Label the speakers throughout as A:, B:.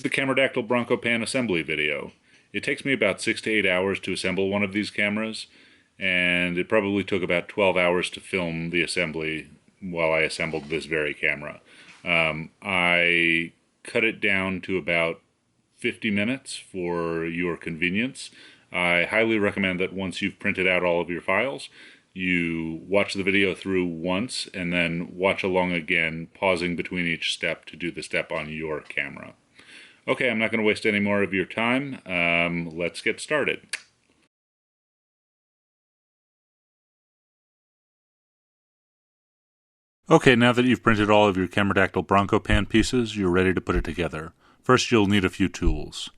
A: The Cameradactyl Brancopan assembly video. It takes me about 6 to 8 hours to assemble one of these cameras, and it probably took about 12 hours to film the assembly while I assembled this very camera. I cut it down to about 50 minutes for your convenience. I highly recommend that once you've printed out all of your files, you watch the video through once and then watch along again, pausing between each step to do the step on your camera. Okay, I'm not going to waste any more of your time. Let's get started. Okay, now that you've printed all of your Cameradactyl Brancopan pieces, you're ready to put it together. First, you'll need a few tools.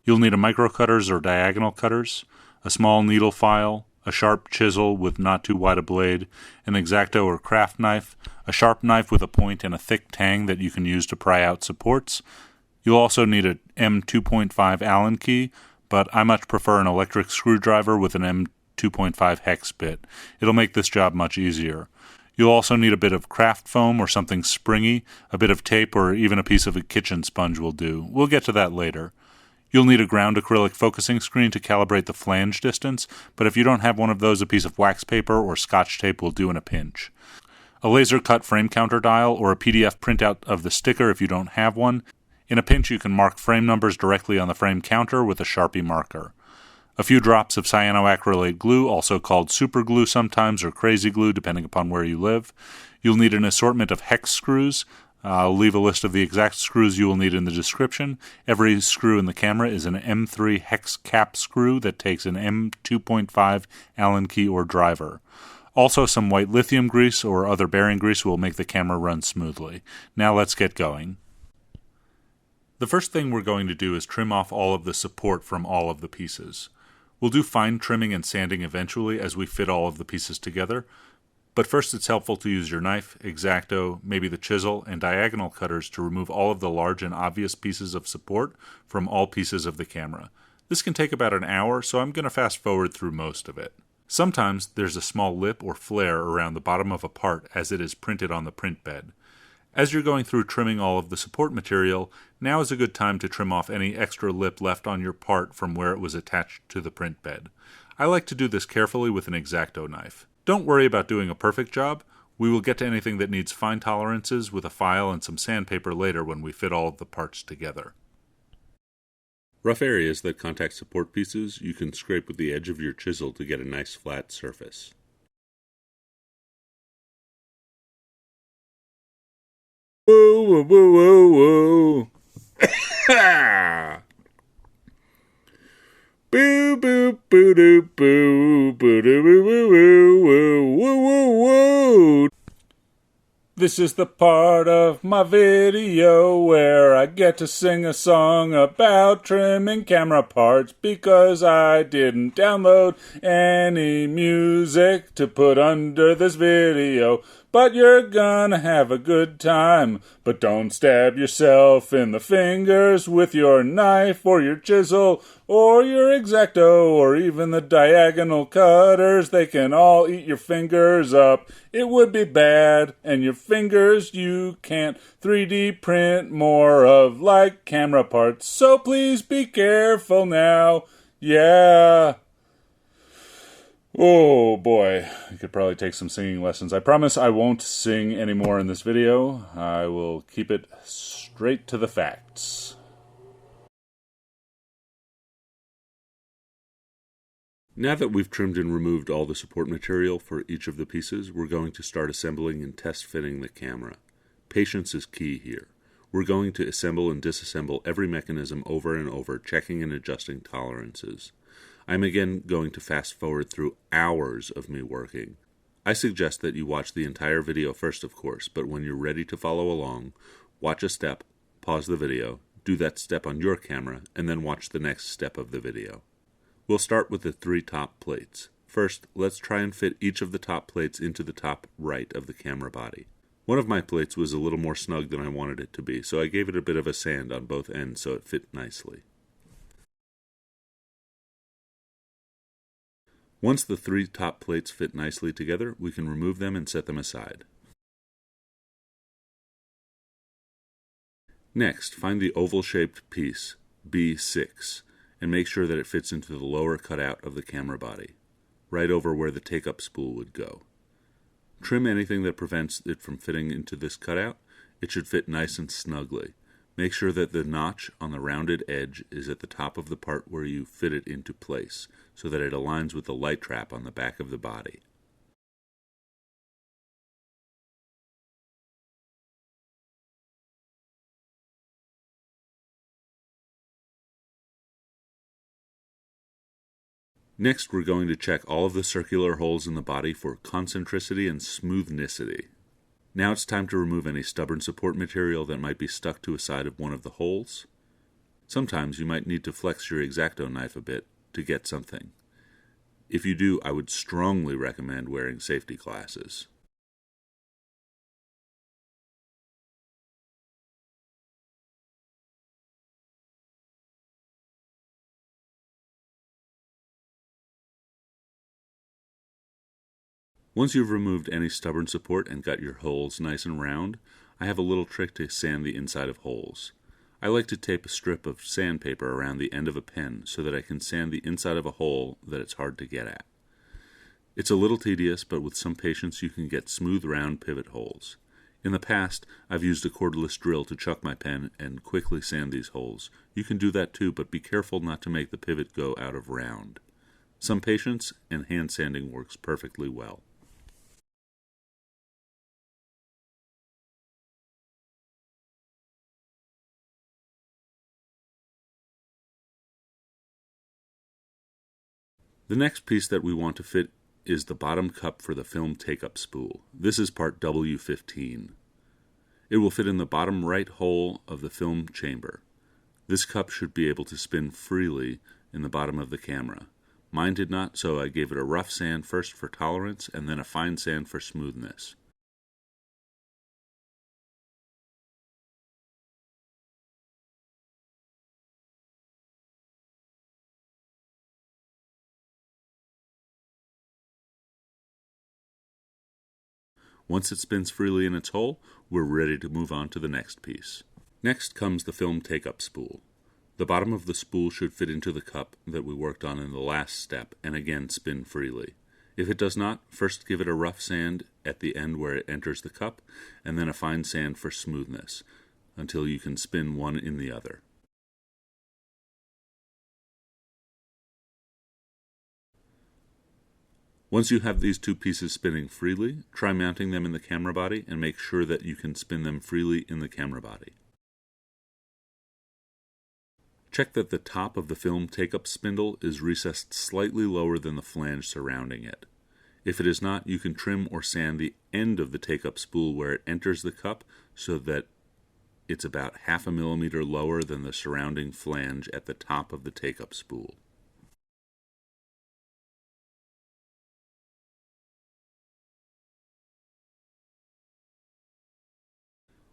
A: You'll need a microcutters or diagonal cutters, a small needle file, a sharp chisel with not too wide a blade, an exacto or craft knife, a sharp knife with a point and a thick tang that you can use to pry out supports. You'll also need a M2.5 Allen key, but I much prefer an electric screwdriver with an M2.5 hex bit. It'll make this job much easier. You'll also need a bit of craft foam or something springy, a bit of tape, or even a piece of a kitchen sponge will do. We'll get to that later. You'll need a ground acrylic focusing screen to calibrate the flange distance, but if you don't have one of those, a piece of wax paper or scotch tape will do in a pinch. A laser cut frame counter dial or a PDF printout of the sticker if you don't have one. In a pinch, you can mark frame numbers directly on the frame counter with a Sharpie marker. A few drops of cyanoacrylate glue, also called super glue sometimes or crazy glue, depending upon where you live. You'll need an assortment of hex screws. I'll leave a list of the exact screws you will need in the description. Every screw in the camera is an M3 hex cap screw that takes an M2.5 Allen key or driver. Also, some white lithium grease or other bearing grease will make the camera run smoothly. Now let's get going. The first thing we're going to do is trim off all of the support from all of the pieces. We'll do fine trimming and sanding eventually as we fit all of the pieces together, but first it's helpful to use your knife, exacto, maybe the chisel, and diagonal cutters to remove all of the large and obvious pieces of support from all pieces of the camera. This can take about an hour, so I'm going to fast forward through most of it. Sometimes there's a small lip or flare around the bottom of a part as it is printed on the print bed. As you're going through trimming all of the support material, now is a good time to trim off any extra lip left on your part from where it was attached to the print bed. I like to do this carefully with an exacto knife. Don't worry about doing a perfect job. We will get to anything that needs fine tolerances with a file and some sandpaper later when we fit all of the parts together. Rough areas that contact support pieces, you can scrape with the edge of your chisel to get a nice flat surface. Whoa, whoa, whoa, whoa, whoa. Boo, boo, boo, doo, boo, boo, doo, boo, boo, boo, woo, woo, woo, woo. This is the part of my video where I get to sing a song about trimming camera parts because I didn't download any music to put under this video. But you're gonna have a good time. But don't stab yourself in the fingers with your knife or your chisel or your exacto or even the diagonal cutters. They can all eat your fingers up. It would be bad, and your fingers you can't 3D print more of like camera parts. So please be careful now. Yeah. Oh boy, I could probably take some singing lessons. I promise I won't sing anymore in this video. I will keep it straight to the facts. Now that we've trimmed and removed all the support material for each of the pieces, we're going to start assembling and test fitting the camera. Patience is key here. We're going to assemble and disassemble every mechanism over and over, checking and adjusting tolerances. I'm again going to fast forward through hours of me working. I suggest that you watch the entire video first, of course, but when you're ready to follow along, watch a step, pause the video, do that step on your camera, and then watch the next step of the video. We'll start with the 3 top plates. First, let's try and fit each of the top plates into the top right of the camera body. One of my plates was a little more snug than I wanted it to be, so I gave it a bit of a sand on both ends so it fit nicely. Once the 3 top plates fit nicely together, we can remove them and set them aside. Next, find the oval-shaped piece, B6, and make sure that it fits into the lower cutout of the camera body, right over where the take-up spool would go. Trim anything that prevents it from fitting into this cutout. It should fit nice and snugly. Make sure that the notch on the rounded edge is at the top of the part where you fit it into place, so that it aligns with the light trap on the back of the body. Next, we're going to check all of the circular holes in the body for concentricity and smoothnicity. Now it's time to remove any stubborn support material that might be stuck to a side of one of the holes. Sometimes you might need to flex your exacto knife a bit to get something. If you do, I would strongly recommend wearing safety glasses. Once you've removed any stubborn support and got your holes nice and round, I have a little trick to sand the inside of holes. I like to tape a strip of sandpaper around the end of a pen so that I can sand the inside of a hole that it's hard to get at. It's a little tedious, but with some patience you can get smooth round pivot holes. In the past, I've used a cordless drill to chuck my pen and quickly sand these holes. You can do that too, but be careful not to make the pivot go out of round. Some patience and hand sanding works perfectly well. The next piece that we want to fit is the bottom cup for the film take-up spool. This is part W15. It will fit in the bottom right hole of the film chamber. This cup should be able to spin freely in the bottom of the camera. Mine did not, so I gave it a rough sand first for tolerance and then a fine sand for smoothness. Once it spins freely in its hole, we're ready to move on to the next piece. Next comes the film take-up spool. The bottom of the spool should fit into the cup that we worked on in the last step and again spin freely. If it does not, first give it a rough sand at the end where it enters the cup and then a fine sand for smoothness until you can spin one in the other. Once you have these two pieces spinning freely, try mounting them in the camera body and make sure that you can spin them freely in the camera body. Check that the top of the film take-up spindle is recessed slightly lower than the flange surrounding it. If it is not, you can trim or sand the end of the take-up spool where it enters the cup so that it's about 0.5 millimeter lower than the surrounding flange at the top of the take-up spool.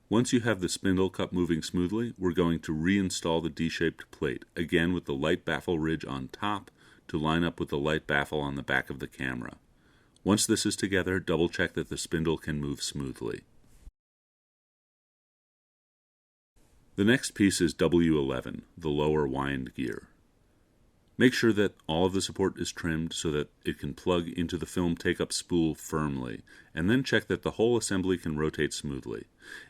A: Once you have the spindle cup moving smoothly, we're going to reinstall the D-shaped plate, again with the light baffle ridge on top to line up with the light baffle on the back of the camera. Once this is together, double check that the spindle can move smoothly. The next piece is W11, the lower wind gear. Make sure that all of the support is trimmed so that it can plug into the film take-up spool firmly, and then check that the whole assembly can rotate smoothly.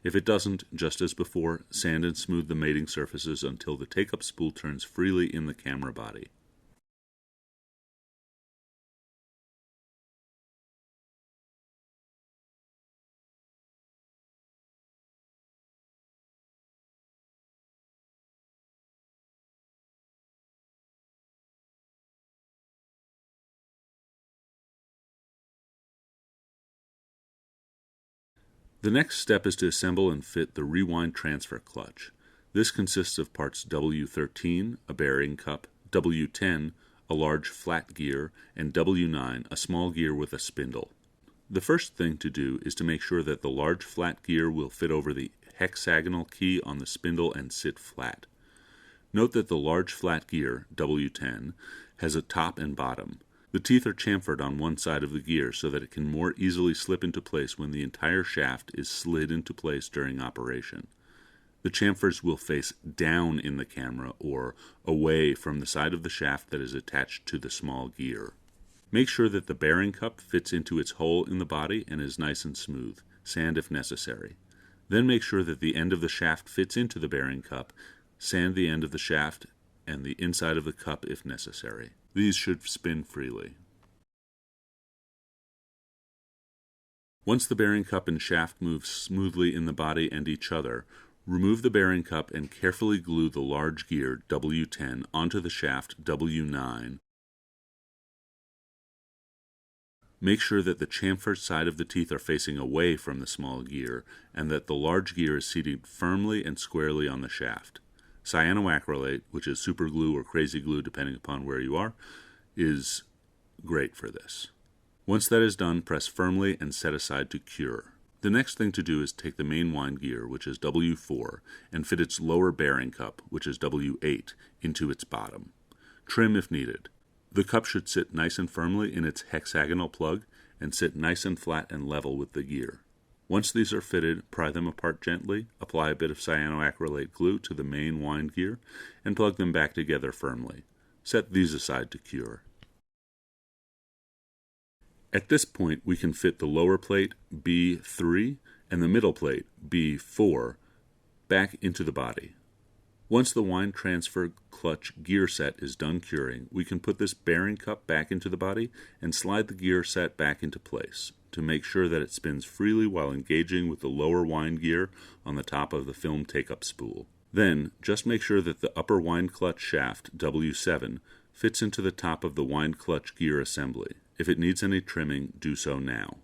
A: If it doesn't, just as before, sand and smooth the mating surfaces until the take-up spool turns freely in the camera body. The next step is to assemble and fit the rewind transfer clutch. This consists of parts W13, a bearing cup, W10, a large flat gear, and W9, a small gear with a spindle. The first thing to do is to make sure that the large flat gear will fit over the hexagonal key on the spindle and sit flat. Note that the large flat gear, W10, has a top and bottom. The teeth are chamfered on one side of the gear so that it can more easily slip into place when the entire shaft is slid into place during operation. The chamfers will face down in the camera or away from the side of the shaft that is attached to the small gear. Make sure that the bearing cup fits into its hole in the body and is nice and smooth. Sand if necessary. Then make sure that the end of the shaft fits into the bearing cup. Sand the end of the shaft and the inside of the cup if necessary. These should spin freely. Once the bearing cup and shaft move smoothly in the body and each other, remove the bearing cup and carefully glue the large gear W10 onto the shaft W9. Make sure that the chamfer side of the teeth are facing away from the small gear and that the large gear is seated firmly and squarely on the shaft. Cyanoacrylate, which is super glue or crazy glue depending upon where you are, is great for this. Once that is done, press firmly and set aside to cure. The next thing to do is take the mainline gear, which is W4, and fit its lower bearing cup, which is W8, into its bottom. Trim if needed. The cup should sit nice and firmly in its hexagonal plug and sit nice and flat and level with the gear. Once these are fitted, pry them apart gently, apply a bit of cyanoacrylate glue to the main wind gear, and plug them back together firmly. Set these aside to cure. At this point, we can fit the lower plate B3 and the middle plate B4 back into the body. Once the wind transfer clutch gear set is done curing, we can put this bearing cup back into the body and slide the gear set back into place to make sure that it spins freely while engaging with the lower wind gear on the top of the film take-up spool. Then, just make sure that the upper wind clutch shaft, W7, fits into the top of the wind clutch gear assembly. If it needs any trimming, do so now.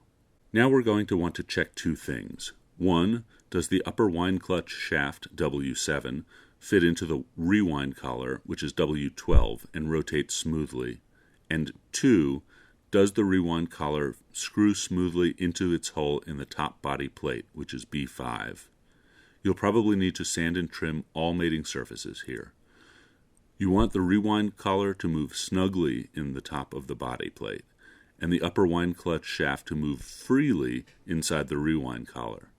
A: Now we're going to want to check two things. One, does the upper wind clutch shaft, W7, fit into the rewind collar, which is W12, and rotate smoothly? And two, does the rewind collar screw smoothly into its hole in the top body plate, which is B5? You'll probably need to sand and trim all mating surfaces here. You want the rewind collar to move snugly in the top of the body plate, and the upper wind clutch shaft to move freely inside the rewind collar.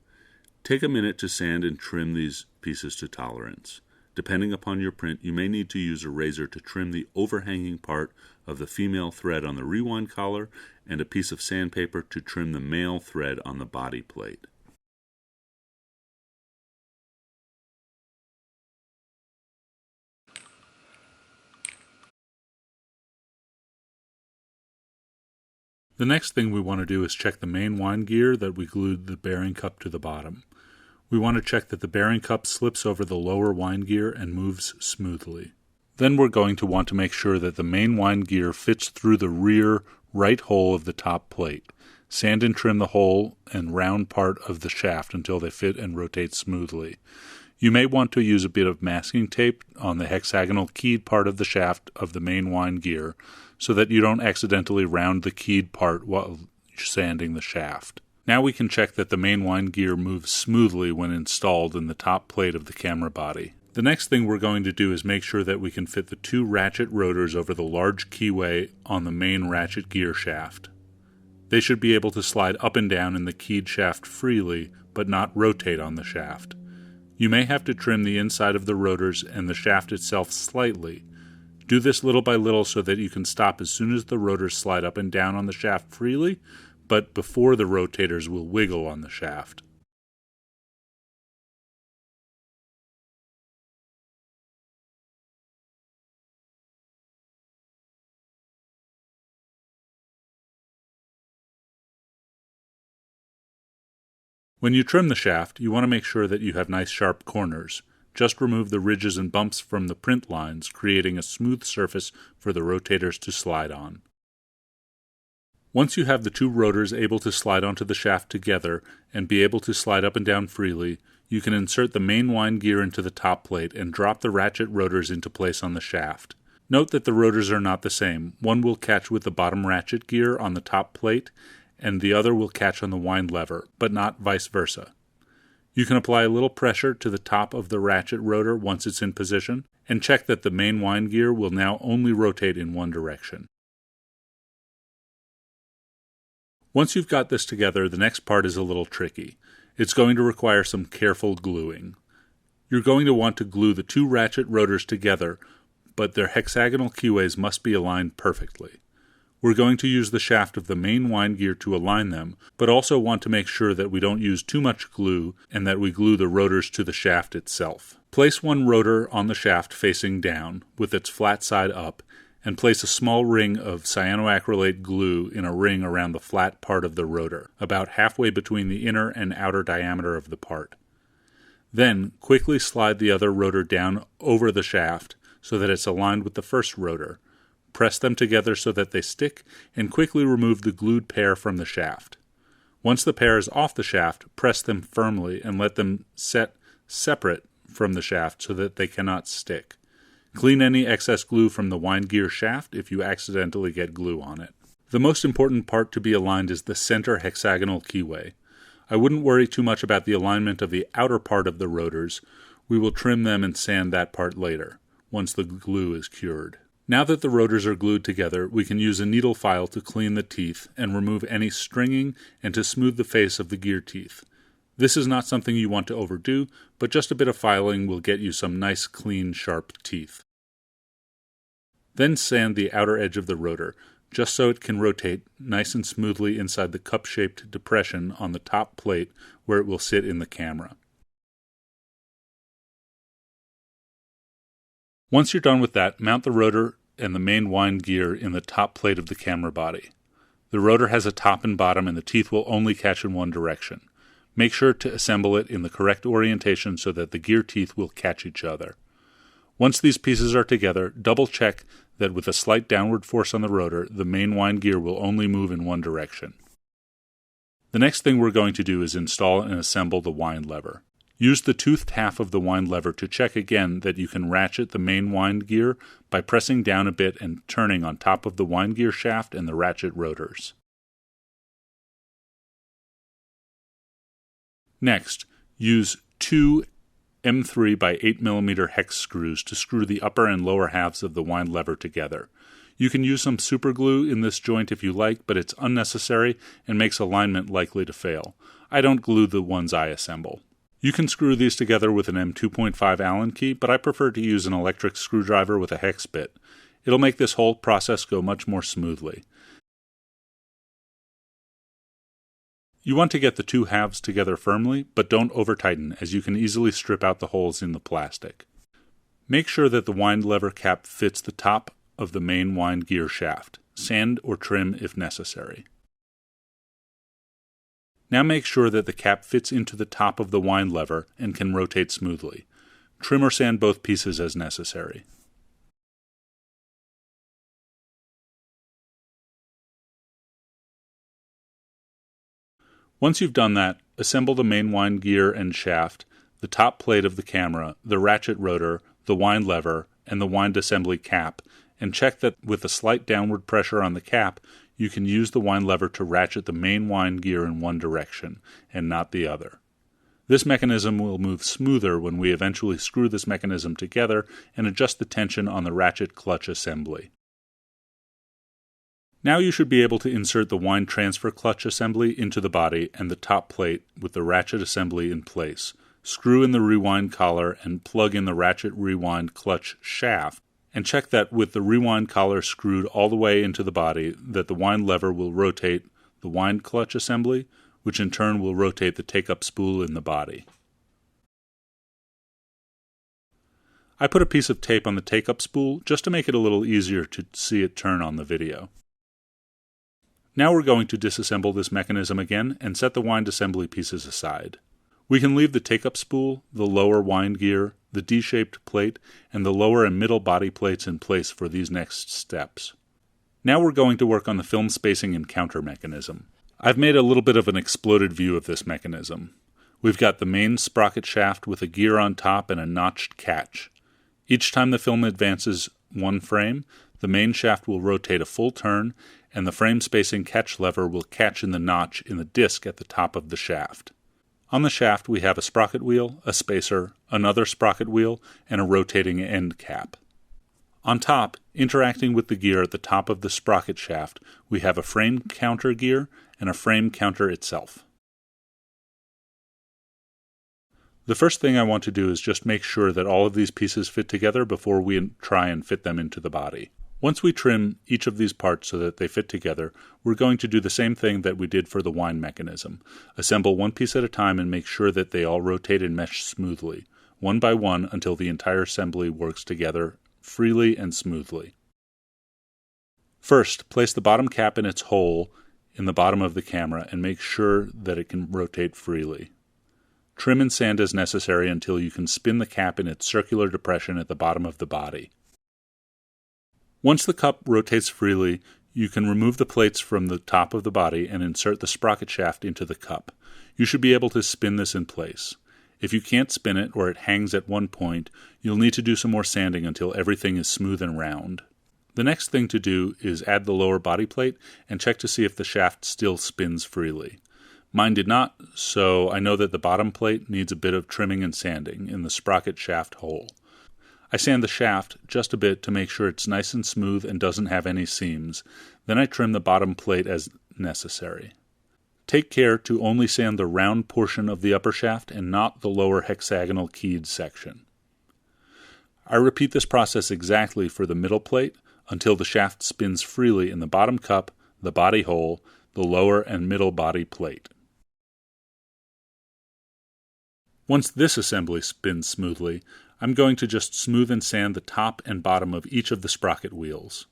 A: Take a minute to sand and trim these pieces to tolerance. Depending upon your print, you may need to use a razor to trim the overhanging part of the female thread on the rewind collar and a piece of sandpaper to trim the male thread on the body plate.
B: The next thing we want to do is check the main wind gear that we glued the bearing cup to the bottom. We want to check that the bearing cup slips over the lower wind gear and moves smoothly. Then we're going to want to make sure that the main wind gear fits through the rear right hole of the top plate. Sand and trim the hole and round part of the shaft until they fit and rotate smoothly. You may want to use a bit of masking tape on the hexagonal keyed part of the shaft of the main wind gear so that you don't accidentally round the keyed part while sanding the shaft. Now we can check that the main wind gear moves smoothly when installed in the top plate of the camera body. The next thing we're going to do is make sure that we can fit the two ratchet rotors over the large keyway on the main ratchet gear shaft. They should be able to slide up and down in the keyed shaft freely, but not rotate on the shaft. You may have to trim the inside of the rotors and the shaft itself slightly. Do this little by little so that you can stop as soon as the rotors slide up and down on the shaft freely, but before the rotators will wiggle on the shaft. When you trim the shaft, you want to make sure that you have nice sharp corners. Just remove the ridges and bumps from the print lines, creating a smooth surface for the rotators to slide on. Once you have the two rotors able to slide onto the shaft together and be able to slide up and down freely, you can insert the main wind gear into the top plate and drop the ratchet rotors into place on the shaft. Note that the rotors are not the same. One will catch with the bottom ratchet gear on the top plate, and the other will catch on the wind lever, but not vice versa. You can apply a little pressure to the top of the ratchet rotor once it's in position, and check that the main wind gear will now only rotate in one direction. Once you've got this together, the next part is a little tricky. It's going to require some careful gluing. You're going to want to glue the two ratchet rotors together, but their hexagonal keyways must be aligned perfectly. We're going to use the shaft of the main wind gear to align them, but also want to make sure that we don't use too much glue and that we glue the rotors to the shaft itself. Place one rotor on the shaft facing down, with its flat side up, and place a small ring of cyanoacrylate glue in a ring around the flat part of the rotor, about halfway between the inner and outer diameter of the part. Then, quickly slide the other rotor down over the shaft so that it's aligned with the first rotor. Press them together so that they stick, and quickly remove the glued pair from the shaft. Once the pair is off the shaft, press them firmly and let them set separate from the shaft so that they cannot stick. Clean any excess glue from the wind gear shaft if you accidentally get glue on it. The most important part to be aligned is the center hexagonal keyway. I wouldn't worry too much about the alignment of the outer part of the rotors. We will trim them and sand that part later, once the glue is cured. Now that the rotors are glued together, we can use a needle file to clean the teeth and remove any stringing and to smooth the face of the gear teeth. This is not something you want to overdo, but just a bit of filing will get you some nice, clean, sharp teeth. Then sand the outer edge of the rotor, just so it can rotate nice and smoothly inside the cup-shaped depression on the top plate where it will sit in the camera. Once you're done with that, mount the rotor and the main wind gear in the top plate of the camera body. The rotor has a top and bottom, and the teeth will only catch in one direction. Make sure to assemble it in the correct orientation so that the gear teeth will catch each other. Once these pieces are together, double-check that with a slight downward force on the rotor, the main wind gear will only move in one direction. The next thing we're going to do is install and assemble the wind lever. Use the toothed half of the wind lever to check again that you can ratchet the main wind gear by pressing down a bit and turning on top of the wind gear shaft and the ratchet rotors. Next, use two M3 by 8mm hex screws to screw the upper and lower halves of the wind lever together. You can use some super glue in this joint if you like, but it's unnecessary and makes alignment likely to fail. I don't glue the ones I assemble. You can screw these together with an M2.5 Allen key, but I prefer to use an electric screwdriver with a hex bit. It'll make this whole process go much more smoothly. You want to get the two halves together firmly, but don't over-tighten, as you can easily strip out the holes in the plastic. Make sure that the wind lever cap fits the top of the main wind gear shaft. Sand or trim if necessary. Now make sure that the cap fits into the top of the wind lever and can rotate smoothly. Trim or sand both pieces as necessary. Once you've done that, assemble the main wind gear and shaft, the top plate of the camera, the ratchet rotor, the wind lever, and the wind assembly cap, and check that with a slight downward pressure on the cap, you can use the wind lever to ratchet the main wind gear in one direction, and not the other. This mechanism will move smoother when we eventually screw this mechanism together and adjust the tension on the ratchet clutch assembly. Now you should be able to insert the wind transfer clutch assembly into the body and the top plate with the ratchet assembly in place. Screw in the rewind collar and plug in the ratchet rewind clutch shaft, and check that with the rewind collar screwed all the way into the body that the wind lever will rotate the wind clutch assembly, which in turn will rotate the take-up spool in the body. I put a piece of tape on the take-up spool just to make it a little easier to see it turn on the video. Now we're going to disassemble this mechanism again and set the wind assembly pieces aside. We can leave the take-up spool, the lower wind gear, the D-shaped plate, and the lower and middle body plates in place for these next steps. Now we're going to work on the film spacing and counter mechanism. I've made a little bit of an exploded view of this mechanism. We've got the main sprocket shaft with a gear on top and a notched catch. Each time the film advances one frame, the main shaft will rotate a full turn, and the frame spacing catch lever will catch in the notch in the disc at the top of the shaft. On the shaft we have a sprocket wheel, a spacer, another sprocket wheel, and a rotating end cap. On top, interacting with the gear at the top of the sprocket shaft, we have a frame counter gear and a frame counter itself.
A: The first thing I want to do is just make sure that all of these pieces fit together before we try and fit them into the body. Once we trim each of these parts so that they fit together, we're going to do the same thing that we did for the wind mechanism. Assemble one piece at a time and make sure that they all rotate and mesh smoothly, one by one until the entire assembly works together freely and smoothly. First, place the bottom cap in its hole in the bottom of the camera and make sure that it can rotate freely. Trim and sand as necessary until you can spin the cap in its circular depression at the bottom of the body. Once the cup rotates freely, you can remove the plates from the top of the body and insert the sprocket shaft into the cup. You should be able to spin this in place. If you can't spin it or it hangs at one point, you'll need to do some more sanding until everything is smooth and round. The next thing to do is add the lower body plate and check to see if the shaft still spins freely. Mine did not, so I know that the bottom plate needs a bit of trimming and sanding in the sprocket shaft hole. I sand the shaft just a bit to make sure it's nice and smooth and doesn't have any seams. Then I trim the bottom plate as necessary. Take care to only sand the round portion of the upper shaft and not the lower hexagonal keyed section. I repeat this process exactly for the middle plate until the shaft spins freely in the bottom cup, the body hole, the lower and middle body plate. Once this assembly spins smoothly, I'm going to just smooth and sand the top and bottom of each of the sprocket wheels.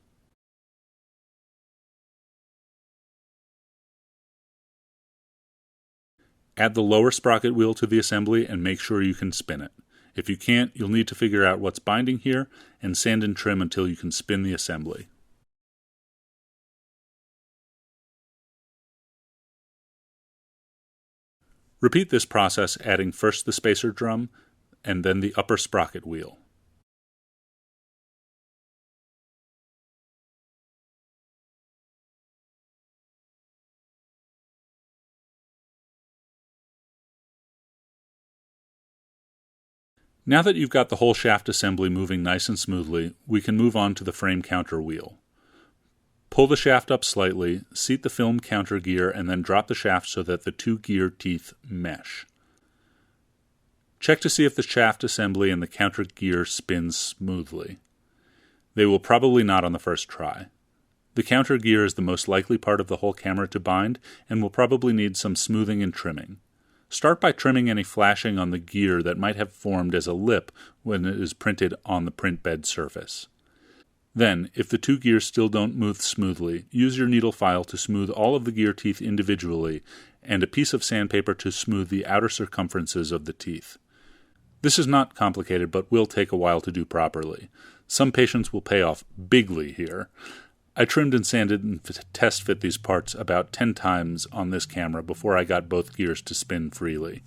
A: Add the lower sprocket wheel to the assembly and make sure you can spin it. If you can't, you'll need to figure out what's binding here and sand and trim until you can spin the assembly. Repeat this process, adding first the spacer drum and then the upper sprocket wheel. Now that you've got the whole shaft assembly moving nice and smoothly, we can move on to the frame counter wheel. Pull the shaft up slightly, seat the film counter gear, and then drop the shaft so that the two gear teeth mesh. Check to see if the shaft assembly and the counter gear spins smoothly. They will probably not on the first try. The counter gear is the most likely part of the whole camera to bind and will probably need some smoothing and trimming. Start by trimming any flashing on the gear that might have formed as a lip when it is printed on the print bed surface. Then, if the two gears still don't move smoothly, use your needle file to smooth all of the gear teeth individually and a piece of sandpaper to smooth the outer circumferences of the teeth. This is not complicated, but will take a while to do properly. Some patience will pay off bigly here. I trimmed and sanded and test fit these parts about 10 times on this camera before I got both gears to spin freely.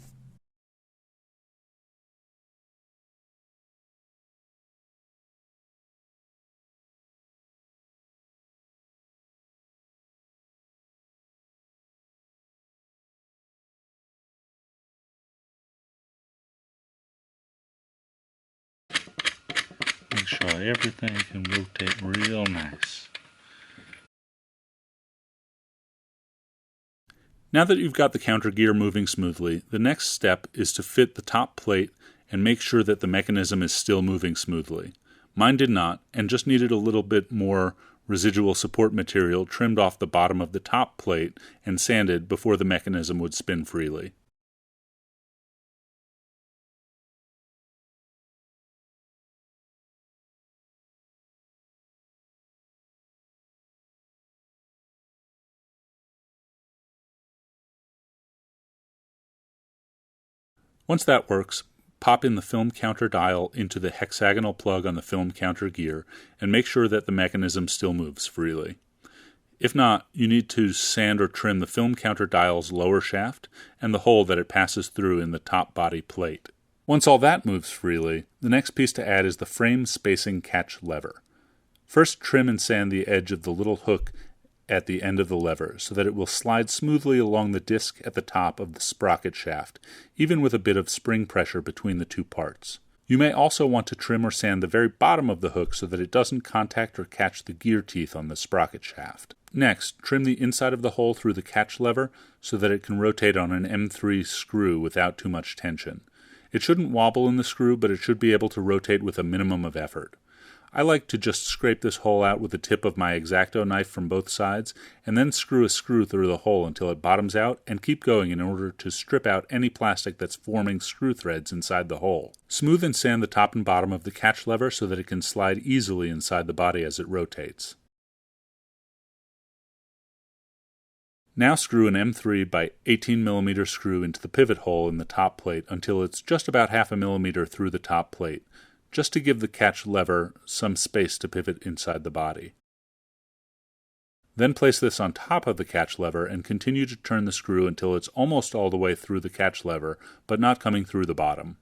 A: Make sure everything can rotate real nice. Now that you've got the counter gear moving smoothly, the next step is to fit the top plate and make sure that the mechanism is still moving smoothly. Mine did not, and just needed a little bit more residual support material trimmed off the bottom of the top plate and sanded before the mechanism would spin freely. Once that works, pop in the film counter dial into the hexagonal plug on the film counter gear and make sure that the mechanism still moves freely. If not, you need to sand or trim the film counter dial's lower shaft and the hole that it passes through in the top body plate. Once all that moves freely, the next piece to add is the frame spacing catch lever. First, trim and sand the edge of the little hook at the end of the lever so that it will slide smoothly along the disc at the top of the sprocket shaft, even with a bit of spring pressure between the two parts. You may also want to trim or sand the very bottom of the hook so that it doesn't contact or catch the gear teeth on the sprocket shaft. Next, trim the inside of the hole through the catch lever so that it can rotate on an M3 screw without too much tension.
B: It shouldn't wobble in the screw, but it should be able to rotate with a minimum of effort. I like to just scrape this hole out with the tip of my exacto knife from both sides, and then screw a screw through the hole until it bottoms out, and keep going in order to strip out any plastic that's forming screw threads inside the hole. Smooth and sand the top and bottom of the catch lever so that it can slide easily inside the body as it rotates. Now screw an M3 by 18mm screw into the pivot hole in the top plate until it's just about 0.5 millimeter through the top plate, just to give the catch lever some space to pivot inside the body. Then place this on top of the catch lever and continue to turn the screw until it's almost all the way through the catch lever, but not coming through the bottom.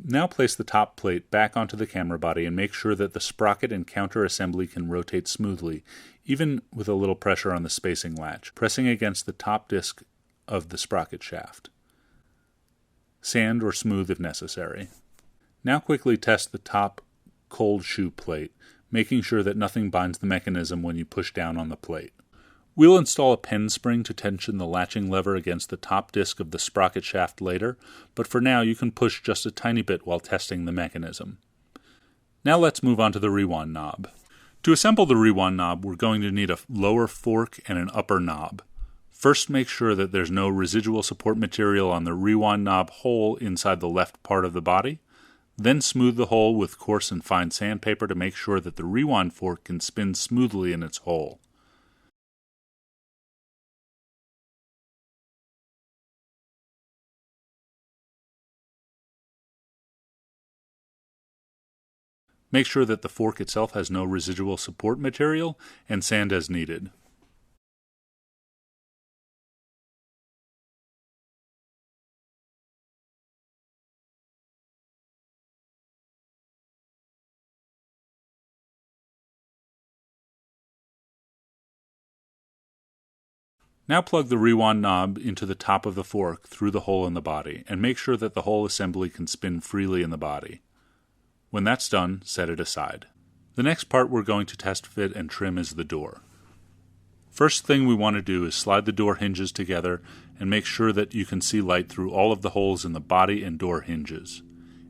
B: Now place the top plate back onto the camera body and make sure that the sprocket and counter assembly can rotate smoothly, even with a little pressure on the spacing latch, pressing against the top disc of the sprocket shaft. Sand or smooth if necessary. Now quickly test the top cold shoe plate, making sure that nothing binds the mechanism when you push down on the plate. We'll install a pen spring to tension the latching lever against the top disc of the sprocket shaft later, but for now you can push just a tiny bit while testing the mechanism. Now let's move on to the rewind knob. To assemble the rewind knob, we're going to need a lower fork and an upper knob. First, make sure that there's no residual support material on the rewind knob hole inside the left part of the body. Then smooth the hole with coarse and fine sandpaper to make sure that the rewind fork can spin smoothly in its hole. Make sure that the fork itself has no residual support material, and sand as needed. Now plug the rewind knob into the top of the fork through the hole in the body, and make sure that the whole assembly can spin freely in the body. When that's done, set it aside. The next part we're going to test fit and trim is the door. First thing we want to do is slide the door hinges together and make sure that you can see light through all of the holes in the body and door hinges.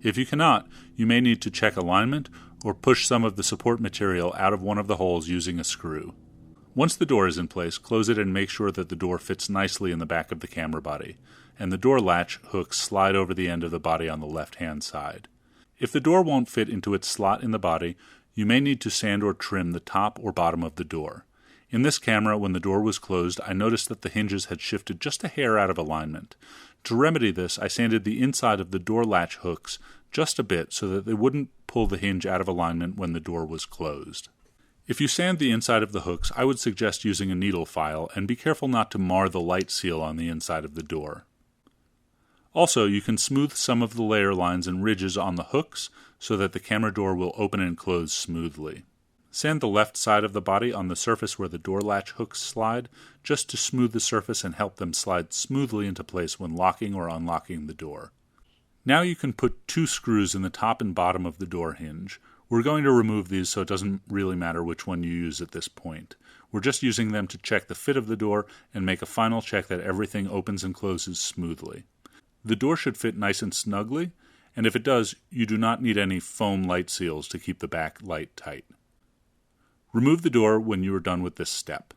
B: If you cannot, you may need to check alignment or push some of the support material out of one of the holes using a screw. Once the door is in place, close it and make sure that the door fits nicely in the back of the camera body, and the door latch hooks slide over the end of the body on the left-hand side. If the door won't fit into its slot in the body, you may need to sand or trim the top or bottom of the door. In this camera, when the door was closed, I noticed that the hinges had shifted just a hair out of alignment. To remedy this, I sanded the inside of the door latch hooks just a bit so that they wouldn't pull the hinge out of alignment when the door was closed. If you sand the inside of the hooks, I would suggest using a needle file, and be careful not to mar the light seal on the inside of the door. Also, you can smooth some of the layer lines and ridges on the hooks so that the camera door will open and close smoothly. Sand the left side of the body on the surface where the door latch hooks slide, just to smooth the surface and help them slide smoothly into place when locking or unlocking the door. Now you can put 2 screws in the top and bottom of the door hinge. We're going to remove these so it doesn't really matter which one you use at this point. We're just using them to check the fit of the door and make a final check that everything opens and closes smoothly. The door should fit nice and snugly, and if it does, you do not need any foam light seals to keep the back light tight. Remove the door when you are done with this step.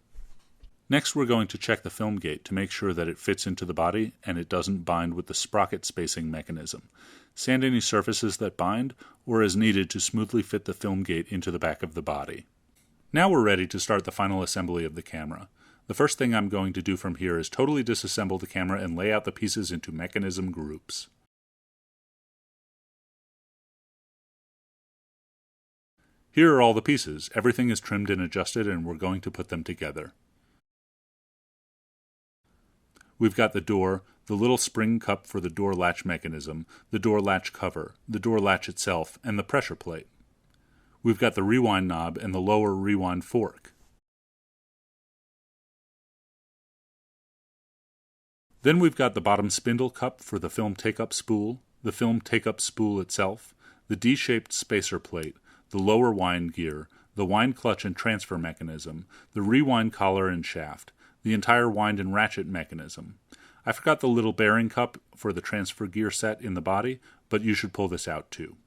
B: Next, we're going to check the film gate to make sure that it fits into the body and it doesn't bind with the sprocket spacing mechanism. Sand any surfaces that bind, or as needed to smoothly fit the film gate into the back of the body. Now we're ready to start the final assembly of the camera. The first thing I'm going to do from here is totally disassemble the camera and lay out the pieces into mechanism groups. Here are all the pieces. Everything is trimmed and adjusted, and we're going to put them together. We've got the door, the little spring cup for the door latch mechanism, the door latch cover, the door latch itself, and the pressure plate. We've got the rewind knob and the lower rewind fork. Then we've got the bottom spindle cup for the film take-up spool, the film take-up spool itself, the D-shaped spacer plate, the lower wind gear, the wind clutch and transfer mechanism, the rewind collar and shaft, the entire wind and ratchet mechanism.
A: I forgot the little bearing cup for the transfer gear set in the body, but you should pull this out too.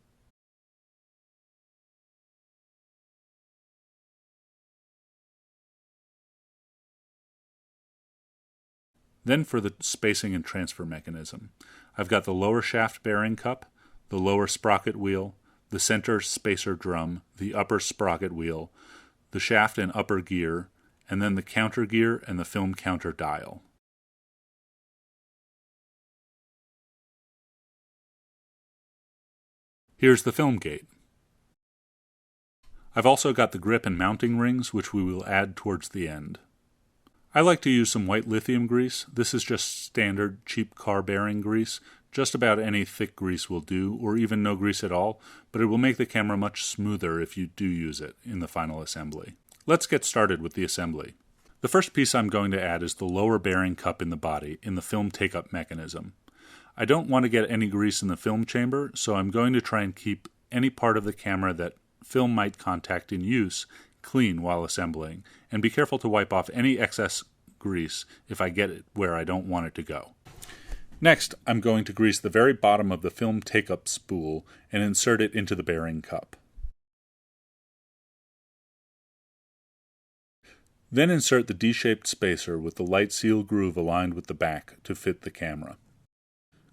A: Then for the spacing and transfer mechanism. I've got the lower shaft bearing cup, the lower sprocket wheel, the center spacer drum, the upper sprocket wheel, the shaft and upper gear, and then the counter gear and the film counter dial. Here's the film gate. I've also got the grip and mounting rings, which we will add towards the end. I like to use some white lithium grease. This is just standard cheap car bearing grease. Just about any thick grease will do, or even no grease at all, but it will make the camera much smoother if you do use it in the final assembly. Let's get started with the assembly. The first piece I'm going to add is the lower bearing cup in the body, in the film take-up mechanism. I don't want to get any grease in the film chamber, so I'm going to try and keep any part of the camera that film might contact in use clean while assembling, and be careful to wipe off any excess grease if I get it where I don't want it to go. Next, I'm going to grease the very bottom of the film take-up spool and insert it into the bearing cup. Then insert the D-shaped spacer with the light seal groove aligned with the back to fit the camera.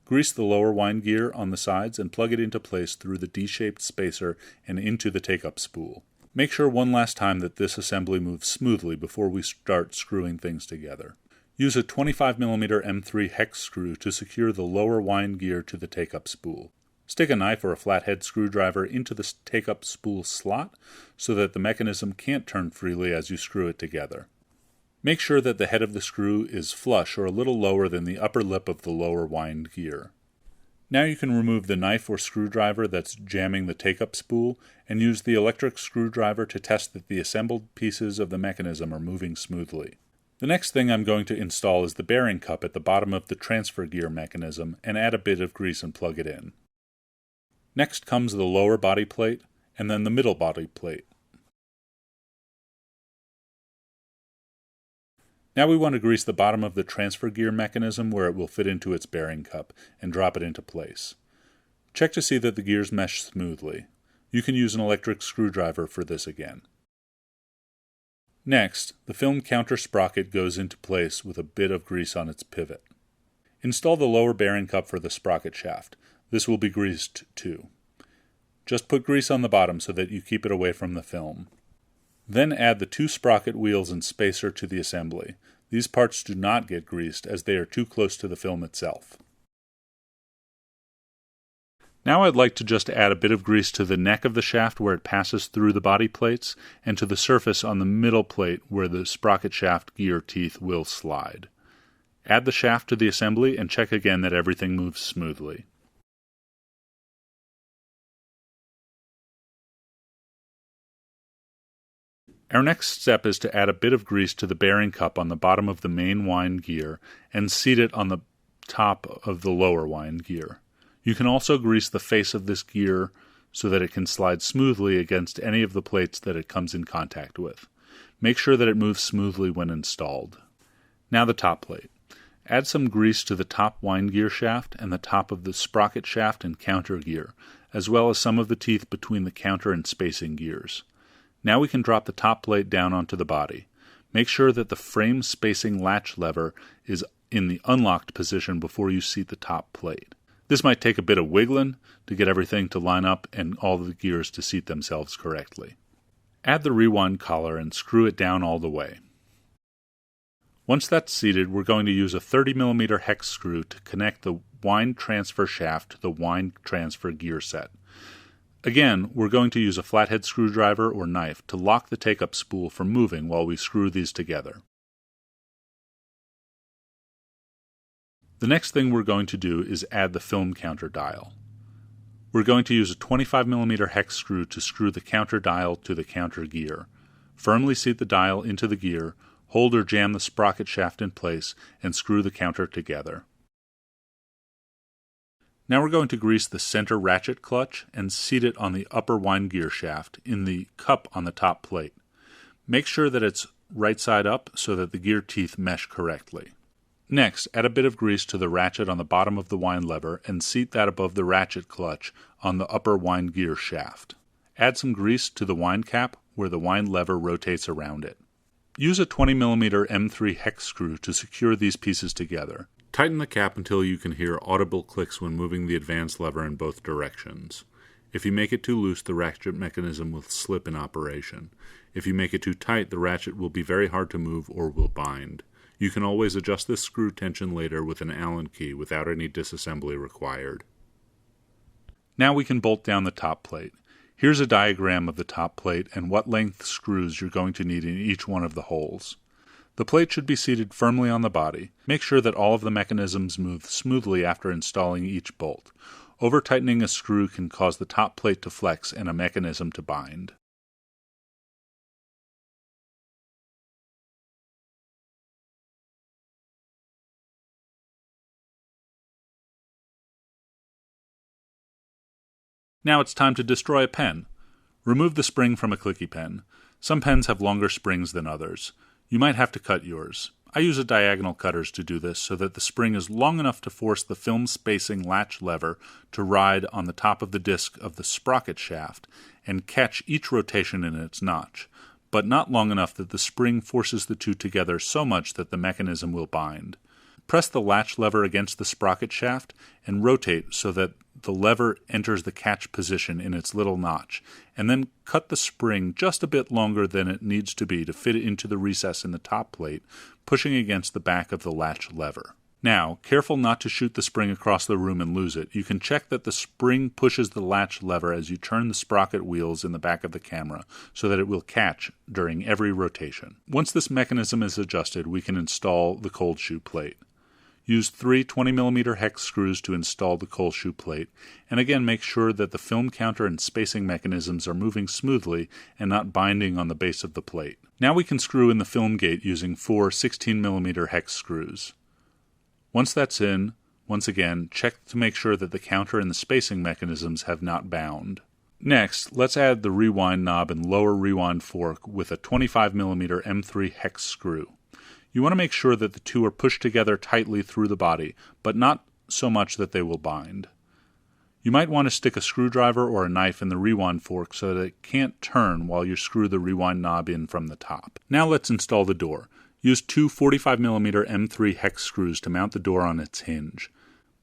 A: Grease the lower wind gear on the sides and plug it into place through the D-shaped spacer and into the take-up spool. Make sure one last time that this assembly moves smoothly before we start screwing things together. Use a 25mm M3 hex screw to secure the lower wind gear to the take-up spool. Stick a knife or a flathead screwdriver into the take-up spool slot so that the mechanism can't turn freely as you screw it together. Make sure that the head of the screw is flush or a little lower than the upper lip of the lower wind gear. Now you can remove the knife or screwdriver that's jamming the take-up spool and use the electric screwdriver to test that the assembled pieces of the mechanism are moving smoothly. The next thing I'm going to install is the bearing cup at the bottom of the transfer gear mechanism and add a bit of grease and plug it in. Next comes the lower body plate and then the middle body plate. Now we want to grease the bottom of the transfer gear mechanism where it will fit into its bearing cup and drop it into place. Check to see that the gears mesh smoothly. You can use an electric screwdriver for this again. Next, the film counter sprocket goes into place with a bit of grease on its pivot. Install the lower bearing cup for the sprocket shaft. This will be greased too. Just put grease on the bottom so that you keep it away from the film. Then add the two sprocket wheels and spacer to the assembly. These parts do not get greased as they are too close to the film itself. Now I'd like to just add a bit of grease to the neck of the shaft where it passes through the body plates and to the surface on the middle plate where the sprocket shaft gear teeth will slide. Add the shaft to the assembly and check again that everything moves smoothly. Our next step is to add a bit of grease to the bearing cup on the bottom of the main wind gear and seat it on the top of the lower wind gear. You can also grease the face of this gear so that it can slide smoothly against any of the plates that it comes in contact with. Make sure that it moves smoothly when installed. Now the top plate. Add some grease to the top wind gear shaft and the top of the sprocket shaft and counter gear, as well as some of the teeth between the counter and spacing gears. Now we can drop the top plate down onto the body. Make sure that the frame spacing latch lever is in the unlocked position before you seat the top plate. This might take a bit of wiggling to get everything to line up and all the gears to seat themselves correctly. Add the rewind collar and screw it down all the way. Once that's seated, we're going to use a 30mm hex screw to connect the wind transfer shaft to the wind transfer gear set. Again, we're going to use a flathead screwdriver or knife to lock the take-up spool from moving while we screw these together. The next thing we're going to do is add the film counter dial. We're going to use a 25mm hex screw to screw the counter dial to the counter gear. Firmly seat the dial into the gear, hold or jam the sprocket shaft in place, and screw the counter together. Now we're going to grease the center ratchet clutch and seat it on the upper wind gear shaft in the cup on the top plate. Make sure that it's right side up so that the gear teeth mesh correctly. Next, add a bit of grease to the ratchet on the bottom of the wind lever and seat that above the ratchet clutch on the upper wind gear shaft. Add some grease to the wind cap where the wind lever rotates around it. Use a 20mm M3 hex screw to secure these pieces together. Tighten the cap until you can hear audible clicks when moving the advance lever in both directions. If you make it too loose, the ratchet mechanism will slip in operation. If you make it too tight, the ratchet will be very hard to move or will bind. You can always adjust this screw tension later with an Allen key without any disassembly required. Now we can bolt down the top plate. Here's a diagram of the top plate and what length screws you're going to need in each one of the holes. The plate should be seated firmly on the body. Make sure that all of the mechanisms move smoothly after installing each bolt. Over-tightening a screw can cause the top plate to flex and a mechanism to bind. Now it's time to destroy a pen. Remove the spring from a clicky pen. Some pens have longer springs than others. You might have to cut yours. I use a diagonal cutters to do this so that the spring is long enough to force the film spacing latch lever to ride on the top of the disc of the sprocket shaft and catch each rotation in its notch, but not long enough that the spring forces the two together so much that the mechanism will bind. Press the latch lever against the sprocket shaft and rotate so that the lever enters the catch position in its little notch, and then cut the spring just a bit longer than it needs to be to fit it into the recess in the top plate, pushing against the back of the latch lever. Now, careful not to shoot the spring across the room and lose it. You can check that the spring pushes the latch lever as you turn the sprocket wheels in the back of the camera so that it will catch during every rotation. Once this mechanism is adjusted, we can install the cold shoe plate. Use 3 20mm hex screws to install the cold shoe plate, and again make sure that the film counter and spacing mechanisms are moving smoothly and not binding on the base of the plate. Now we can screw in the film gate using 4 16mm hex screws. Once that's in, once again, check to make sure that the counter and the spacing mechanisms have not bound. Next, let's add the rewind knob and lower rewind fork with a 25mm M3 hex screw. You want to make sure that the two are pushed together tightly through the body, but not so much that they will bind. You might want to stick a screwdriver or a knife in the rewind fork so that it can't turn while you screw the rewind knob in from the top. Now let's install the door. Use 2 45mm M3 hex screws to mount the door on its hinge.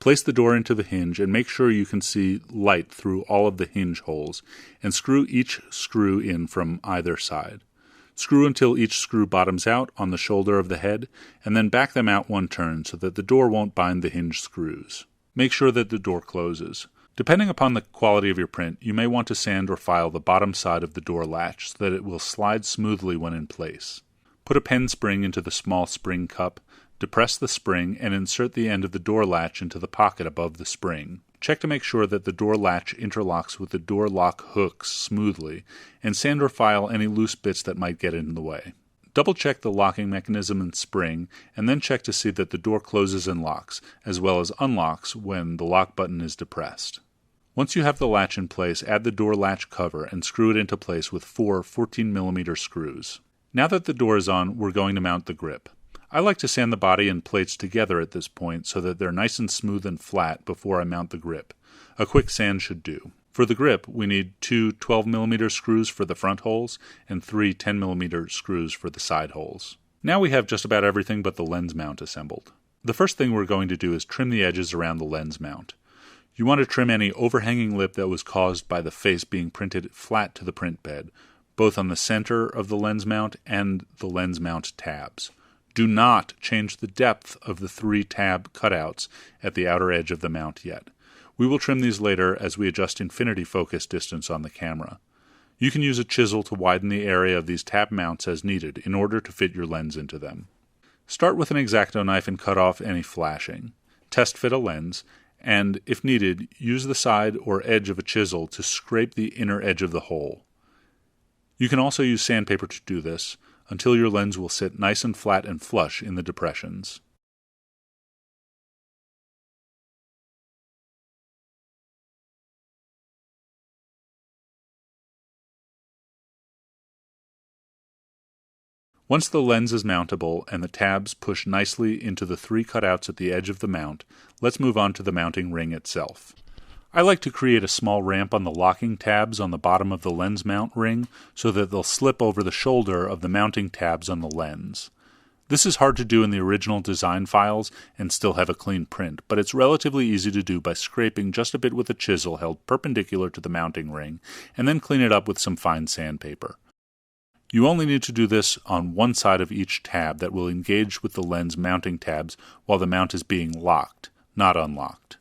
A: Place the door into the hinge and make sure you can see light through all of the hinge holes, and screw each screw in from either side. Screw until each screw bottoms out on the shoulder of the head, and then back them out one turn so that the door won't bind the hinge screws. Make sure that the door closes. Depending upon the quality of your print, you may want to sand or file the bottom side of the door latch so that it will slide smoothly when in place. Put a pen spring into the small spring cup, depress the spring, and insert the end of the door latch into the pocket above the spring. Check to make sure that the door latch interlocks with the door lock hooks smoothly, and sand or file any loose bits that might get in the way. Double check the locking mechanism and spring, and then check to see that the door closes and locks, as well as unlocks when the lock button is depressed. Once you have the latch in place, add the door latch cover and screw it into place with 4 14mm screws. Now that the door is on, we're going to mount the grip. I like to sand the body and plates together at this point so that they're nice and smooth and flat before I mount the grip. A quick sand should do. For the grip, we need 2 12mm screws for the front holes and 3 10mm screws for the side holes. Now we have just about everything but the lens mount assembled. The first thing we're going to do is trim the edges around the lens mount. You want to trim any overhanging lip that was caused by the face being printed flat to the print bed, both on the center of the lens mount and the lens mount tabs. Do not change the depth of the 3 tab cutouts at the outer edge of the mount yet. We will trim these later as we adjust infinity focus distance on the camera. You can use a chisel to widen the area of these tab mounts as needed in order to fit your lens into them. Start with an exacto knife and cut off any flashing. Test fit a lens, and if needed, use the side or edge of a chisel to scrape the inner edge of the hole. You can also use sandpaper to do this, until your lens will sit nice and flat and flush in the depressions. Once the lens is mountable and the tabs push nicely into the 3 cutouts at the edge of the mount, let's move on to the mounting ring itself. I like to create a small ramp on the locking tabs on the bottom of the lens mount ring so that they'll slip over the shoulder of the mounting tabs on the lens. This is hard to do in the original design files and still have a clean print, but it's relatively easy to do by scraping just a bit with a chisel held perpendicular to the mounting ring, and then clean it up with some fine sandpaper. You only need to do this on one side of each tab that will engage with the lens mounting tabs while the mount is being locked, not unlocked.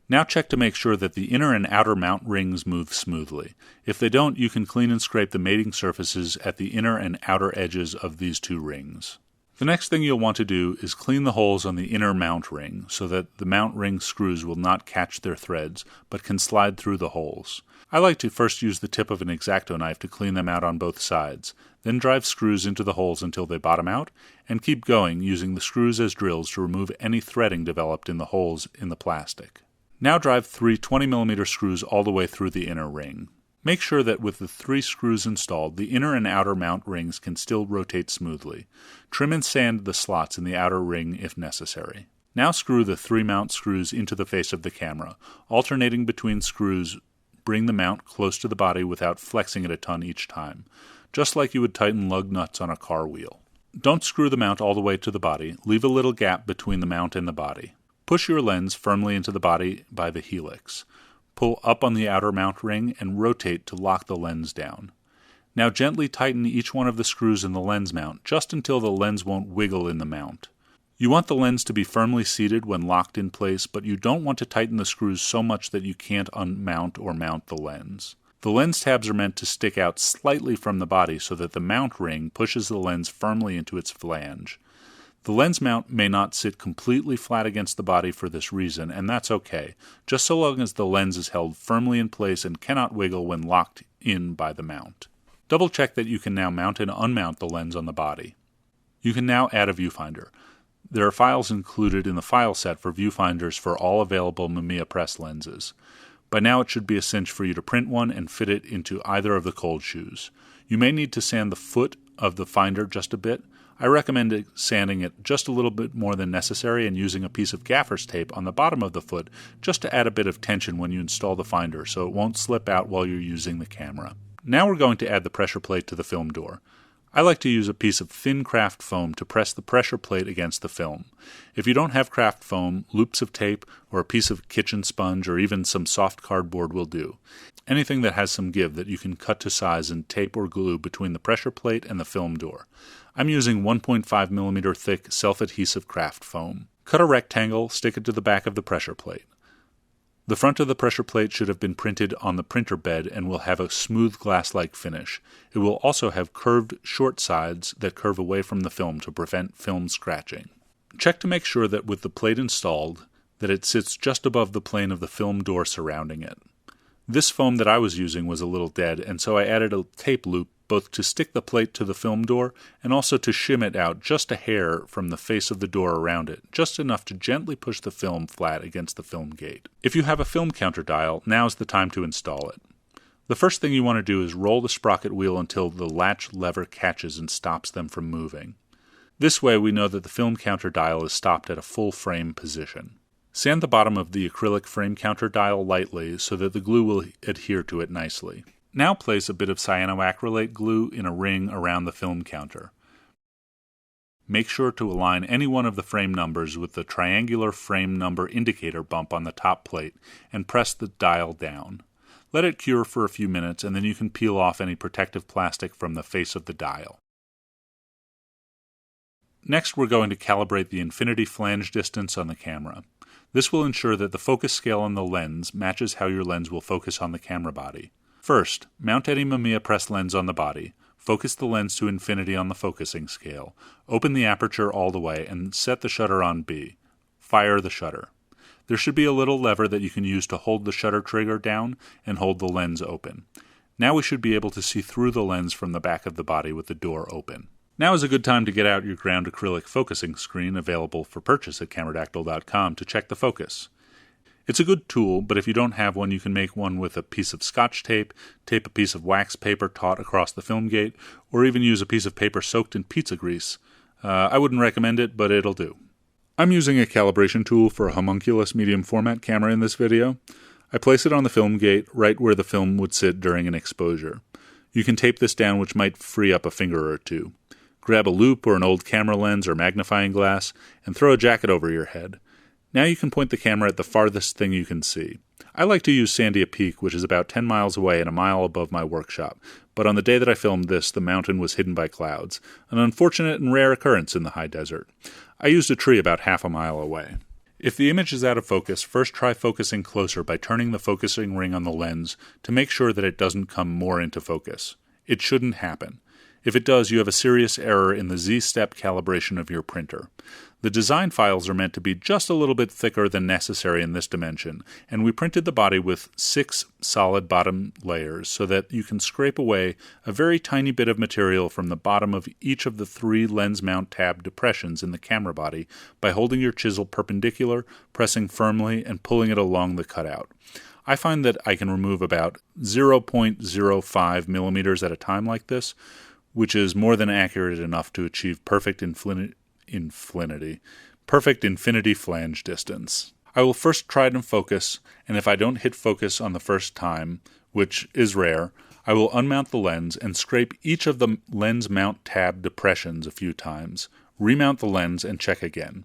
A: Now check to make sure that the inner and outer mount rings move smoothly. If they don't, you can clean and scrape the mating surfaces at the inner and outer edges of these 2 rings. The next thing you'll want to do is clean the holes on the inner mount ring so that the mount ring screws will not catch their threads, but can slide through the holes. I like to first use the tip of an exacto knife to clean them out on both sides, then drive screws into the holes until they bottom out, and keep going using the screws as drills to remove any threading developed in the holes in the plastic. Now drive 3 20mm screws all the way through the inner ring. Make sure that with the 3 screws installed, the inner and outer mount rings can still rotate smoothly. Trim and sand the slots in the outer ring if necessary. Now screw the 3 mount screws into the face of the camera. Alternating between screws, bring the mount close to the body without flexing it a ton each time, just like you would tighten lug nuts on a car wheel. Don't screw the mount all the way to the body. Leave a little gap between the mount and the body. Push your lens firmly into the body by the helix. Pull up on the outer mount ring and rotate to lock the lens down. Now gently tighten each one of the screws in the lens mount just until the lens won't wiggle in the mount. You want the lens to be firmly seated when locked in place, but you don't want to tighten the screws so much that you can't unmount or mount the lens. The lens tabs are meant to stick out slightly from the body so that the mount ring pushes the lens firmly into its flange. The lens mount may not sit completely flat against the body for this reason, and that's okay, just so long as the lens is held firmly in place and cannot wiggle when locked in by the mount. Double check that you can now mount and unmount the lens on the body. You can now add a viewfinder. There are files included in the file set for viewfinders for all available Mamiya Press lenses. By now it should be a cinch for you to print one and fit it into either of the cold shoes. You may need to sand the foot of the finder just a bit. I recommend sanding it just a little bit more than necessary and using a piece of gaffer's tape on the bottom of the foot just to add a bit of tension when you install the finder so it won't slip out while you're using the camera. Now we're going to add the pressure plate to the film door. I like to use a piece of thin craft foam to press the pressure plate against the film. If you don't have craft foam, loops of tape or a piece of kitchen sponge or even some soft cardboard will do. Anything that has some give that you can cut to size and tape or glue between the pressure plate and the film door. I'm using 1.5mm thick self-adhesive craft foam. Cut a rectangle, stick it to the back of the pressure plate. The front of the pressure plate should have been printed on the printer bed and will have a smooth glass-like finish. It will also have curved short sides that curve away from the film to prevent film scratching. Check to make sure that with the plate installed, that it sits just above the plane of the film door surrounding it. This foam that I was using was a little dead, and so I added a tape loop both to stick the plate to the film door and also to shim it out just a hair from the face of the door around it, just enough to gently push the film flat against the film gate. If you have a film counter dial, now's the time to install it. The first thing you want to do is roll the sprocket wheel until the latch lever catches and stops them from moving. This way we know that the film counter dial is stopped at a full frame position. Sand the bottom of the acrylic frame counter dial lightly so that the glue will adhere to it nicely. Now place a bit of cyanoacrylate glue in a ring around the film counter. Make sure to align any one of the frame numbers with the triangular frame number indicator bump on the top plate and press the dial down. Let it cure for a few minutes and then you can peel off any protective plastic from the face of the dial. Next we're going to calibrate the infinity flange distance on the camera. This will ensure that the focus scale on the lens matches how your lens will focus on the camera body. First, mount any Mamiya Press lens on the body, focus the lens to infinity on the focusing scale, open the aperture all the way, and set the shutter on B. Fire the shutter. There should be a little lever that you can use to hold the shutter trigger down and hold the lens open. Now we should be able to see through the lens from the back of the body with the door open. Now is a good time to get out your ground acrylic focusing screen available for purchase at Cameradactyl.com to check the focus. It's a good tool, but if you don't have one, you can make one with a piece of scotch tape, tape a piece of wax paper taut across the film gate, or even use a piece of paper soaked in pizza grease. I wouldn't recommend it, but it'll do. I'm using a calibration tool for a homunculus medium format camera in this video. I place it on the film gate right where the film would sit during an exposure. You can tape this down, which might free up a finger or two. Grab a loop or an old camera lens or magnifying glass and throw a jacket over your head. Now you can point the camera at the farthest thing you can see. I like to use Sandia Peak, which is about 10 miles away and a mile above my workshop, but on the day that I filmed this, the mountain was hidden by clouds, an unfortunate and rare occurrence in the high desert. I used a tree about half a mile away. If the image is out of focus, first try focusing closer by turning the focusing ring on the lens to make sure that it doesn't come more into focus. It shouldn't happen. If it does, you have a serious error in the Z-step calibration of your printer. The design files are meant to be just a little bit thicker than necessary in this dimension, and we printed the body with 6 solid bottom layers so that you can scrape away a very tiny bit of material from the bottom of each of the 3 lens mount tab depressions in the camera body by holding your chisel perpendicular, pressing firmly, and pulling it along the cutout. I find that I can remove about 0.05 millimeters at a time like this, which is more than accurate enough to achieve perfect infinity flange distance. I will first try it in focus, and if I don't hit focus on the first time, which is rare, I will unmount the lens and scrape each of the lens mount tab depressions a few times, remount the lens, and check again.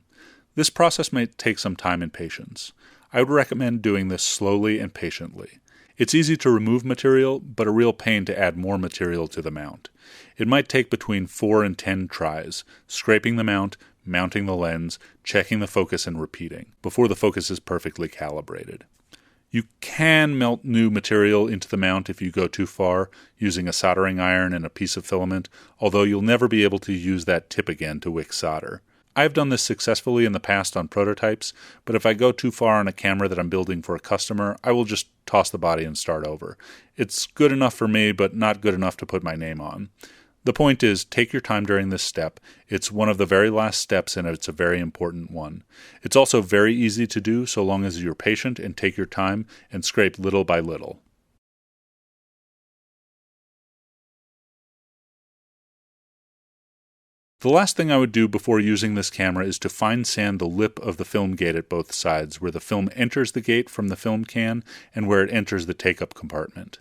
A: This process may take some time and patience. I would recommend doing this slowly and patiently. It's easy to remove material, but a real pain to add more material to the mount. It might take between 4 and 10 tries, scraping the mount, mounting the lens, checking the focus, and repeating, before the focus is perfectly calibrated. You can melt new material into the mount if you go too far, using a soldering iron and a piece of filament, although you'll never be able to use that tip again to wick solder. I have done this successfully in the past on prototypes, but if I go too far on a camera that I'm building for a customer, I will just toss the body and start over. It's good enough for me, but not good enough to put my name on. The point is, take your time during this step. It's one of the very last steps, and it's a very important one. It's also very easy to do so long as you're patient and take your time and scrape little by little. The last thing I would do before using this camera is to fine sand the lip of the film gate at both sides, where the film enters the gate from the film can and where it enters the take-up compartment.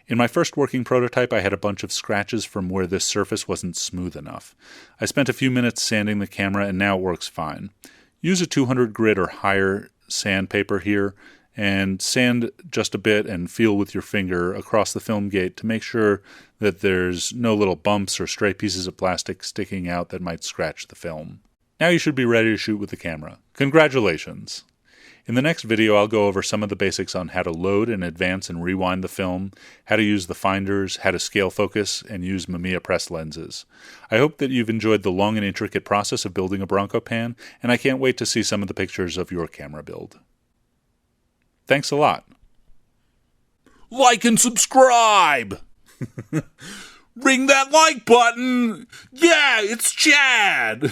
A: In my first working prototype, I had a bunch of scratches from where this surface wasn't smooth enough. I spent a few minutes sanding the camera, and now it works fine. Use a 200 grit or higher sandpaper here, and sand just a bit and feel with your finger across the film gate to make sure that there's no little bumps or stray pieces of plastic sticking out that might scratch the film. Now you should be ready to shoot with the camera. Congratulations! In the next video, I'll go over some of the basics on how to load and advance and rewind the film, how to use the finders, how to scale focus, and use Mamiya press lenses. I hope that you've enjoyed the long and intricate process of building a Brancopan, and I can't wait to see some of the pictures of your camera build. Thanks a lot.
B: Like and subscribe! Ring that like button! Yeah, it's Chad!